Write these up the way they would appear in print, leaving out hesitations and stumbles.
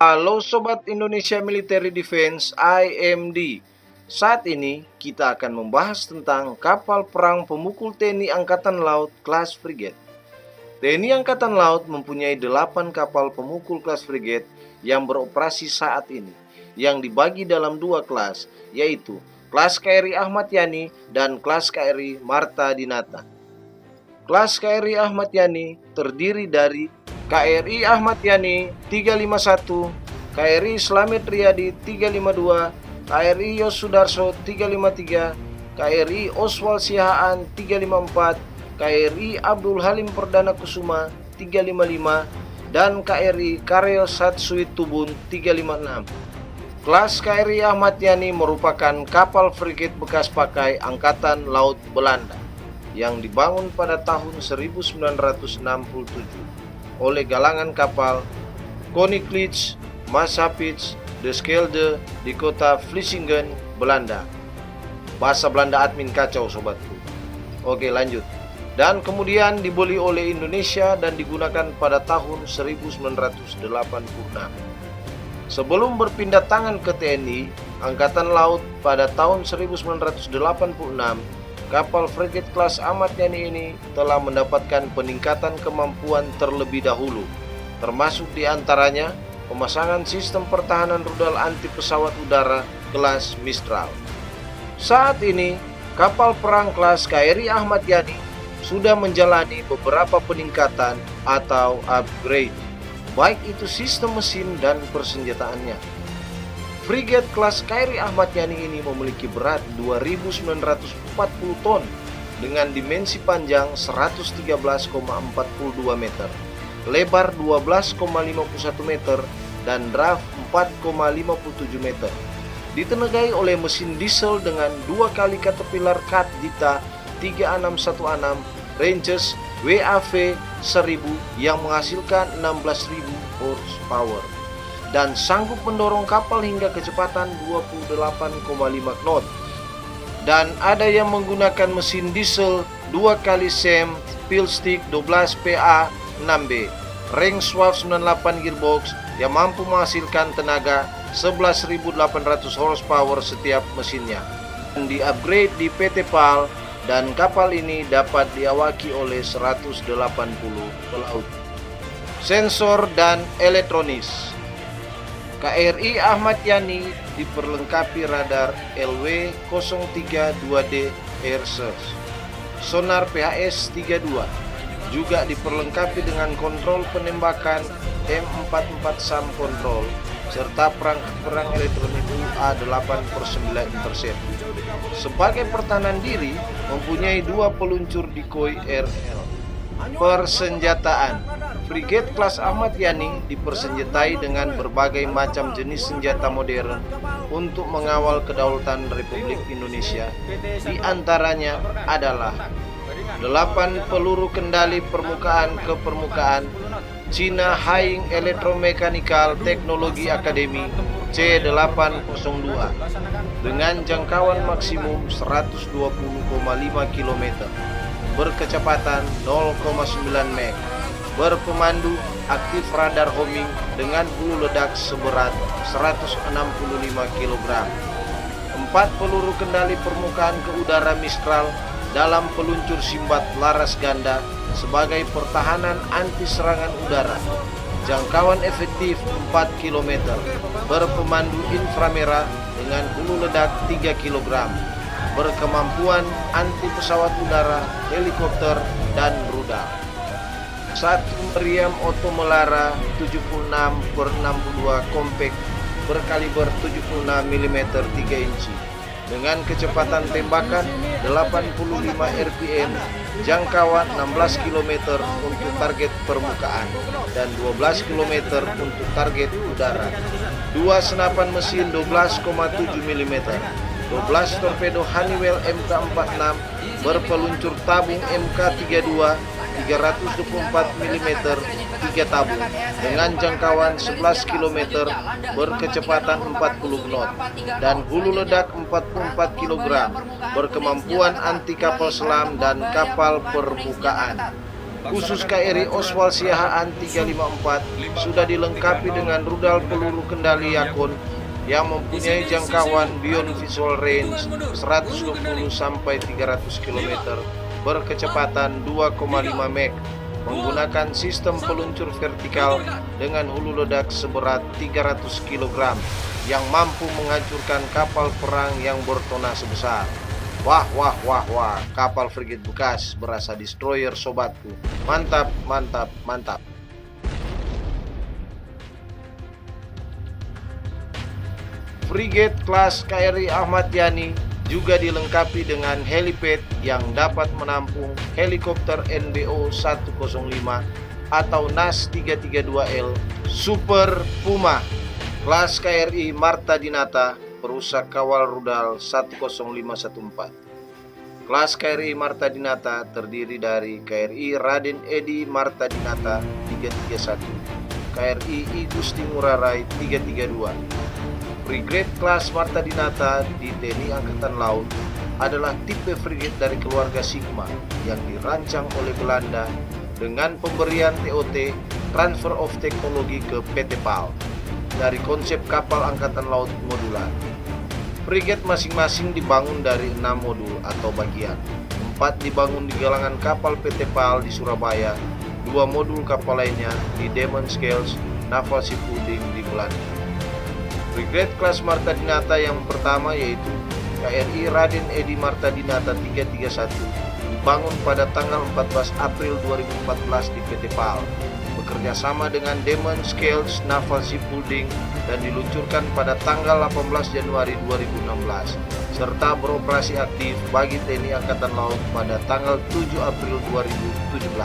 Halo Sobat Indonesia Military Defense IMD. Saat ini kita akan membahas tentang kapal perang pemukul TNI Angkatan Laut kelas frigate. TNI Angkatan Laut mempunyai 8 kapal pemukul kelas frigate yang beroperasi saat ini, yang dibagi dalam 2 kelas, yaitu kelas KRI Ahmad Yani dan kelas KRI Marta Dinata. Kelas KRI Ahmad Yani terdiri dari KRI Ahmad Yani 351, KRI Slamet Riyadi 352, KRI Yosudarso 353, KRI Oswald Sihaan 354, KRI Abdul Halim Perdana Kusuma 355, dan KRI Karel Satsuit Tubun 356. Kelas KRI Ahmad Yani merupakan kapal frigate bekas pakai Angkatan Laut Belanda yang dibangun pada tahun 1967 oleh galangan kapal Koninklijke Maatschappij de Schelde di kota Vlissingen, Belanda. Bahasa Belanda admin kacau sobatku. Oke, lanjut. Dan kemudian dibeli oleh Indonesia dan digunakan pada tahun 1986. Sebelum berpindah tangan ke TNI Angkatan Laut pada tahun 1986, kapal frigate kelas Ahmad Yani ini telah mendapatkan peningkatan kemampuan terlebih dahulu, termasuk diantaranya pemasangan sistem pertahanan rudal anti pesawat udara kelas Mistral. Saat ini, kapal perang kelas KRI Ahmad Yani sudah menjalani beberapa peningkatan atau upgrade, baik itu sistem mesin dan persenjataannya. Frigate kelas KRI Ahmad Yani ini memiliki berat 2.940 ton dengan dimensi panjang 113,42 meter, lebar 12,51 meter, dan draft 4,57 meter. Ditenagai oleh mesin diesel dengan 2 kali Caterpillar Cat Dita 3616 Ranges WAV 1000 yang menghasilkan 16.000 horsepower dan sanggup mendorong kapal hingga kecepatan 28,5 knot. Dan ada yang menggunakan mesin diesel 2 kali SEM Pilstick 12 PA 6B Ring Swaff 98 gearbox yang mampu menghasilkan tenaga 11.800 horsepower setiap mesinnya. Dan di-upgrade di PT PAL, dan kapal ini dapat diawaki oleh 180 pelaut. Sensor dan elektronis. KRI Ahmad Yani diperlengkapi radar LW-032D Air Search, sonar PHS 32, juga diperlengkapi dengan kontrol penembakan M44 SAM Control, serta perangkat perang elektronik UA8/9 intercept. Sebagai pertahanan diri, mempunyai 2 peluncur decoy RL. Persenjataan. Frigate kelas Ahmad Yani dipersenjatai dengan berbagai macam jenis senjata modern untuk mengawal kedaulatan Republik Indonesia. Di antaranya adalah 8 peluru kendali permukaan ke permukaan China Haiying Electromechanical Technology Academy C802 dengan jangkauan maksimum 120,5 km, berkecepatan 0,9 Mach, berpemandu aktif radar homing dengan hulu ledak seberat 165 kg. 4 peluru kendali permukaan ke udara Mistral dalam peluncur simbat laras ganda sebagai pertahanan anti serangan udara. Jangkauan efektif 4 km, berpemandu inframerah dengan hulu ledak 3 kg, berkemampuan anti pesawat udara, helikopter, dan rudal. 1 meriam Otomelara 76/62 compact berkaliber 76 mm 3 inci dengan kecepatan tembakan 85 rpm, jangkauan 16 km untuk target permukaan dan 12 km untuk target udara. 2 senapan mesin 12,7 mm, 12 torpedo Honeywell Mk46 berpeluncur tabung Mk32 324 mm 3 tabung dengan jangkauan 11 km, berkecepatan 40 knot, dan hulu ledak 44 kg, berkemampuan anti kapal selam dan kapal permukaan. Khusus KRI Oswald Siahaan 354 sudah dilengkapi dengan rudal peluru kendali Yakon yang mempunyai jangkauan beyond visual range 120 sampai 300 km berkecepatan 2,5 Mach, menggunakan sistem peluncur vertikal dengan hulu ledak seberat 300 kg yang mampu menghancurkan kapal perang yang bertonnase besar. Wah, kapal frigate bekas berasa destroyer sobatku. Mantap. Frigate kelas KRI Ahmad Yani juga dilengkapi dengan helipad yang dapat menampung helikopter NBO 105 atau NAS 332L Super Puma kelas KRI Marta Dinata perusak kawal rudal 10514. Kelas KRI Marta Dinata terdiri dari KRI Raden Edi Marta Dinata 331, KRI I Gusti Ngurah Rai 332. Frigate kelas Marta Dinata di TNI Angkatan Laut adalah tipe frigate dari keluarga Sigma yang dirancang oleh Belanda dengan pemberian TOT Transfer of Technology ke PT PAL dari konsep kapal Angkatan Laut modular. Frigate masing-masing dibangun dari 6 modul atau bagian. 4 dibangun di galangan kapal PT PAL di Surabaya, 2 modul kapal lainnya di Diamond Scales, Naval Shipbuilding di Belanda. Frigate kelas Marta Dinata yang pertama yaitu KRI Raden Edi Marta Dinata 331 dibangun pada tanggal 14 April 2014 di PT PAL, bekerja sama dengan Diamond Scales Naval Shipbuilding dan diluncurkan pada tanggal 18 Januari 2016 serta beroperasi aktif bagi TNI Angkatan Laut pada tanggal 7 April 2017.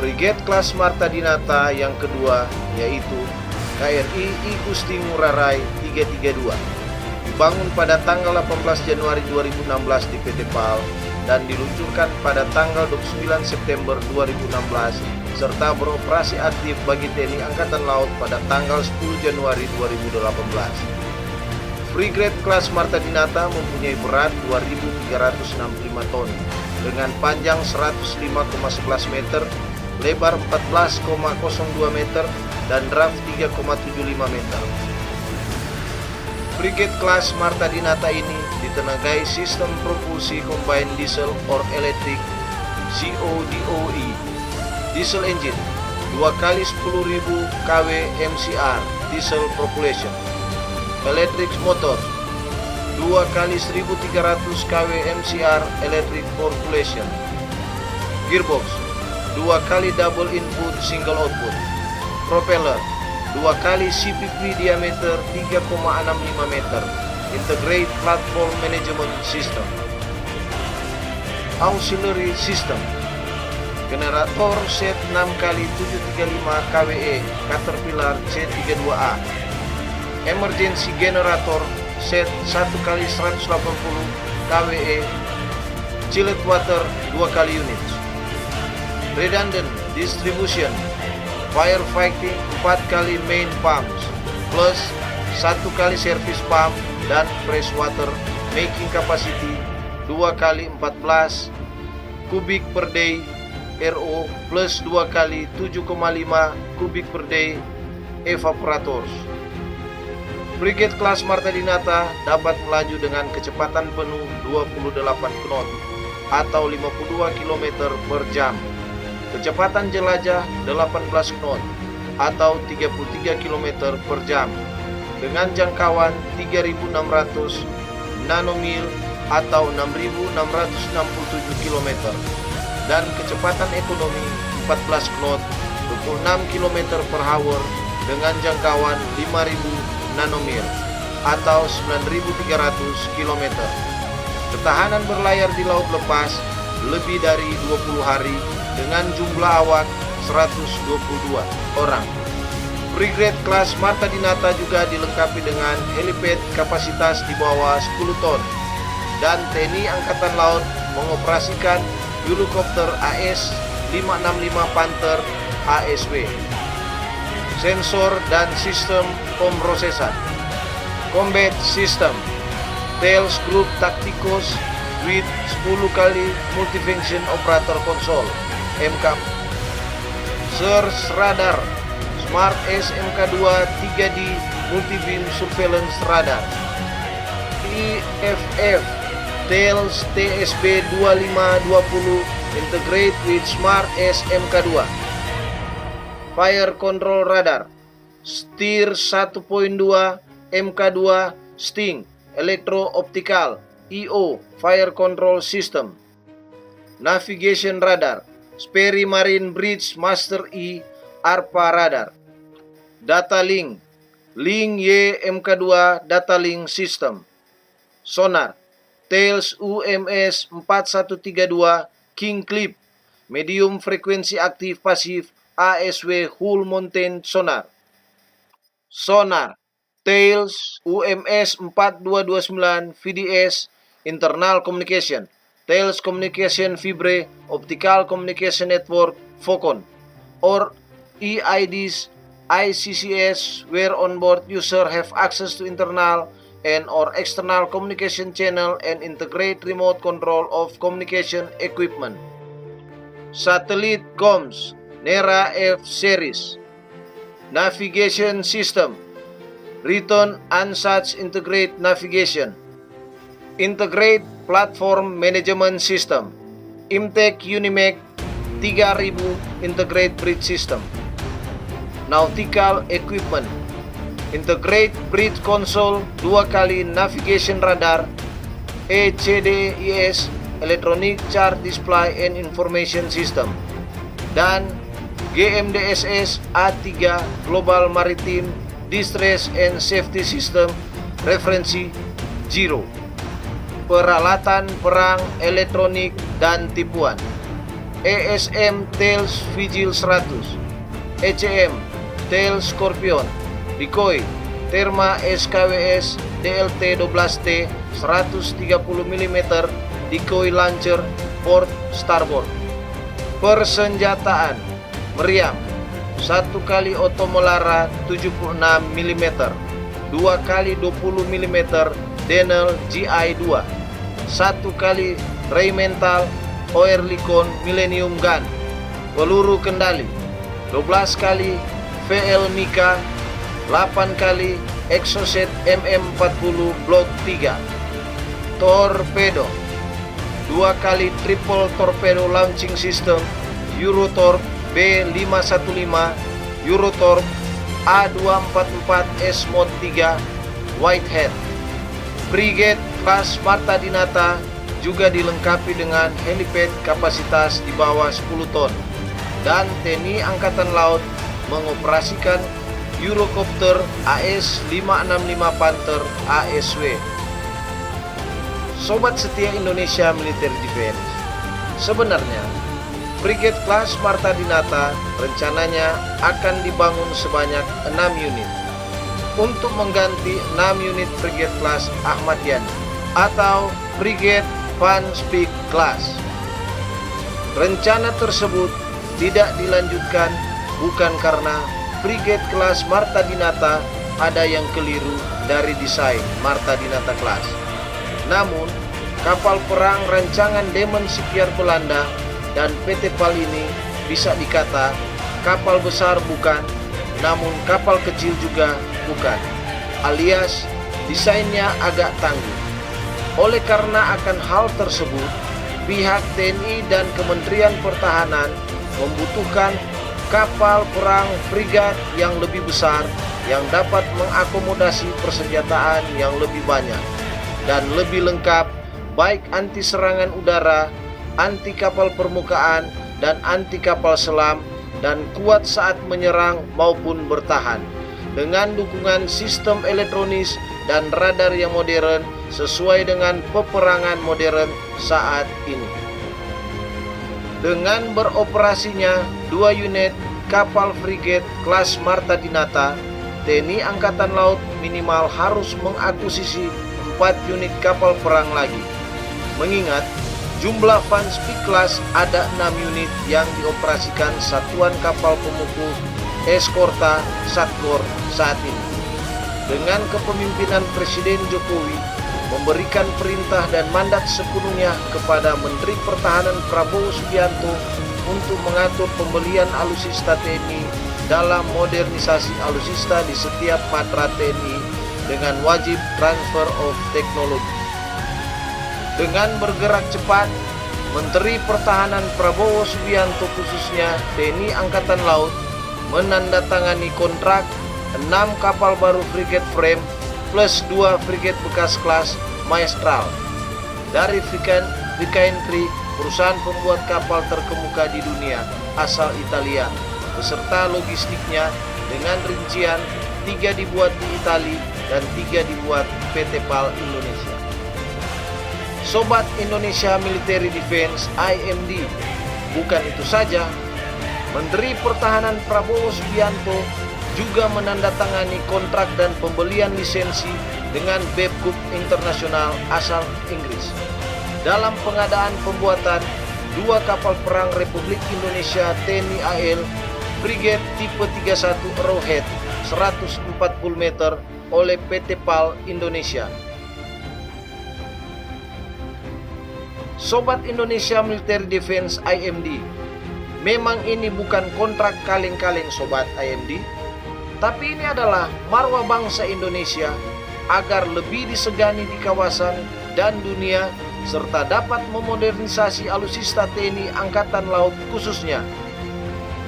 Frigate kelas Marta Dinata yang kedua yaitu KRI I Gusti Ngurah Rai 332 dibangun pada tanggal 18 Januari 2016 di PT PAL dan diluncurkan pada tanggal 29 September 2016 serta beroperasi aktif bagi TNI Angkatan Laut pada tanggal 10 Januari 2018. Frigate kelas Marta Dinata mempunyai berat 2.365 ton dengan panjang 105,11 meter, lebar 14,02 meter, dan draft 3,75 meter. Frigate kelas Marta Dinata ini ditenagai sistem propulsi combined diesel or electric CODOE diesel engine 2 kali 10.000 kW MCR diesel propulsion, electric motor 2 kali 1.300 kW MCR electric propulsion, gearbox 2 kali double input single output, propeller 2 kali CPP diameter 3,65 meter, integrate platform management system, auxiliary system, generator set 6 kali 735 kWe Caterpillar C32A, emergency generator set 1 kali 180 kWe chilled water 2 kali unit, redundant distribution, firefighting 4 kali main pumps plus 1 kali service pump dan fresh water making capacity 2 kali 14 kubik per day RO plus 2 kali 7,5 kubik per day evaporators. Frigate kelas Marta Dinata dapat melaju dengan kecepatan penuh 28 knot atau 52 km per jam, kecepatan jelajah 18 knot atau 33 km per jam dengan jangkauan 3.600 nanomil atau 6.667 km dan kecepatan ekonomi 14 knot 26 km per hour dengan jangkauan 5.000 nanomil atau 9.300 km. Ketahanan berlayar di laut lepas lebih dari 20 hari dengan jumlah awak 122 orang. Frigate kelas Marta Dinata juga dilengkapi dengan helipad kapasitas di bawah 10 ton dan TNI Angkatan Laut mengoperasikan helikopter AS-565 Panther ASW, sensor dan sistem pemrosesan, combat system, Tails Group Tacticus with 10 kali multifunction operator console, MK, Search Radar, Smart S MK2 3D Multi-Beam Surveillance Radar, EFF Tails TSB 2520 integrate with Smart S MK2, Fire Control Radar, Steer 1.2 MK2 Sting Electro-Optical EO Fire Control System, Navigation Radar, Sperry Marine Bridge Master E ARPA Radar, Data Link, Link Y MK2 Data Link System, Sonar, Tails UMS 4132 King Clip Medium Frekuensi Aktif Pasif ASW Hull Mountain Sonar, Sonar, Tails UMS 4229 VDS Internal Communication, Tails Communication Fibre Optical Communication Network Focon, or EIDs ICCS where onboard user have access to internal and or external communication channel and integrate remote control of communication equipment. Satellite comms NERA F series, Navigation System, Return Unsatz Integrate Navigation, Integrate Platform Management System, Imtech Unimag 3000 Integrate Bridge System, Nautical Equipment, Integrate Bridge Console 2 kali Navigation Radar, ECDIS Electronic Chart Display and Information System, dan GMDSS A3 Global Maritime Distress and Safety System Referensi Zero, peralatan perang elektronik dan tipuan, ESM Tails Vigil 100, ECM Tails Scorpion, Decoy Therma SKWS DLT 12T 130 mm Decoy Launcher Port Starboard. Persenjataan meriam 1 kali Otomolara 76 mm 2 kali 20 mm Denel GI2, 1 kali Rheinmetall Oerlikon Millennium Gun, peluru kendali 12 kali VL Mika, 8 kali Exocet MM40 Block 3, torpedo 2 kali Triple Torpedo Launching System Eurotorp B515, Eurotorp A244S Mod 3 Whitehead. Frigate kelas Marta Dinata juga dilengkapi dengan helipad kapasitas di bawah 10 ton, dan TNI Angkatan Laut mengoperasikan Eurocopter AS565 Panther ASW. Sobat setia Indonesia Military Defense, sebenarnya Frigate kelas Marta Dinata rencananya akan dibangun sebanyak 6 unit untuk mengganti 6 unit Frigate kelas Ahmad Yani atau Frigate Van Speyk class. Rencana tersebut tidak dilanjutkan bukan karena Frigate kelas Marta Dinata ada yang keliru dari desain Marta Dinata class. Namun, kapal perang rancangan Damen Shipyard Belanda dan PT PAL ini bisa dikata kapal besar bukan, namun kapal kecil juga bukan, alias desainnya agak tangguh. Oleh karena akan hal tersebut, pihak TNI dan Kementerian Pertahanan membutuhkan kapal perang frigat yang lebih besar yang dapat mengakomodasi persenjataan yang lebih banyak dan lebih lengkap, baik anti serangan udara, anti kapal permukaan, dan anti kapal selam, dan kuat saat menyerang maupun bertahan, dengan dukungan sistem elektronis dan radar yang modern sesuai dengan peperangan modern saat ini. Dengan beroperasinya 2 unit kapal frigate kelas Marta Dinata, TNI Angkatan Laut minimal harus mengakuisisi 4 unit kapal perang lagi. Mengingat jumlah Van Speyk class ada 6 unit yang dioperasikan Satuan Kapal Pemukul Eskorta Satkor saat ini. Dengan kepemimpinan Presiden Jokowi memberikan perintah dan mandat sepenuhnya kepada Menteri Pertahanan Prabowo Subianto untuk mengatur pembelian alutsista TNI dalam modernisasi alutsista di setiap matra TNI dengan wajib transfer of teknologi. Dengan bergerak cepat, Menteri Pertahanan Prabowo Subianto khususnya TNI Angkatan Laut menandatangani kontrak 6 kapal baru frigate frame plus 2 frigate bekas kelas Maestral dari Fincantieri, perusahaan pembuat kapal terkemuka di dunia asal Italia, beserta logistiknya dengan rincian 3 dibuat di Italia dan 3 dibuat PT PAL Indonesia. Sobat Indonesia Military Defense IMD, bukan itu saja, Menteri Pertahanan Prabowo Subianto juga menandatangani kontrak dan pembelian lisensi dengan Babcock Internasional asal Inggris dalam pengadaan pembuatan 2 kapal perang Republik Indonesia TNI AL frigate tipe 31 Arrowhead 140 meter oleh PT PAL Indonesia. Sobat Indonesia Military Defense IMD, memang ini bukan kontrak kaleng-kaleng Sobat IMD, tapi ini adalah marwah bangsa Indonesia agar lebih disegani di kawasan dan dunia serta dapat memodernisasi alutsista TNI Angkatan Laut khususnya.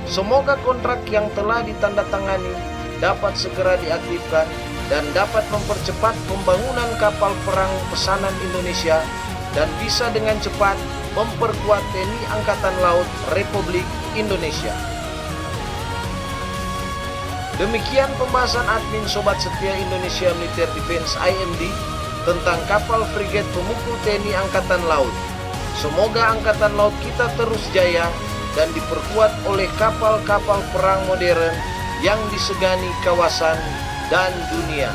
Semoga kontrak yang telah ditandatangani dapat segera diaktifkan dan dapat mempercepat pembangunan kapal perang pesanan Indonesia dan bisa dengan cepat memperkuat TNI Angkatan Laut Republik Indonesia. Demikian pembahasan admin Sobat Setia Indonesia Military Defense IMD tentang kapal frigate pemukul TNI Angkatan Laut. Semoga Angkatan Laut kita terus jaya dan diperkuat oleh kapal-kapal perang modern yang disegani kawasan dan dunia.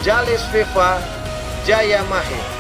Jales Veva Jaya Mahe.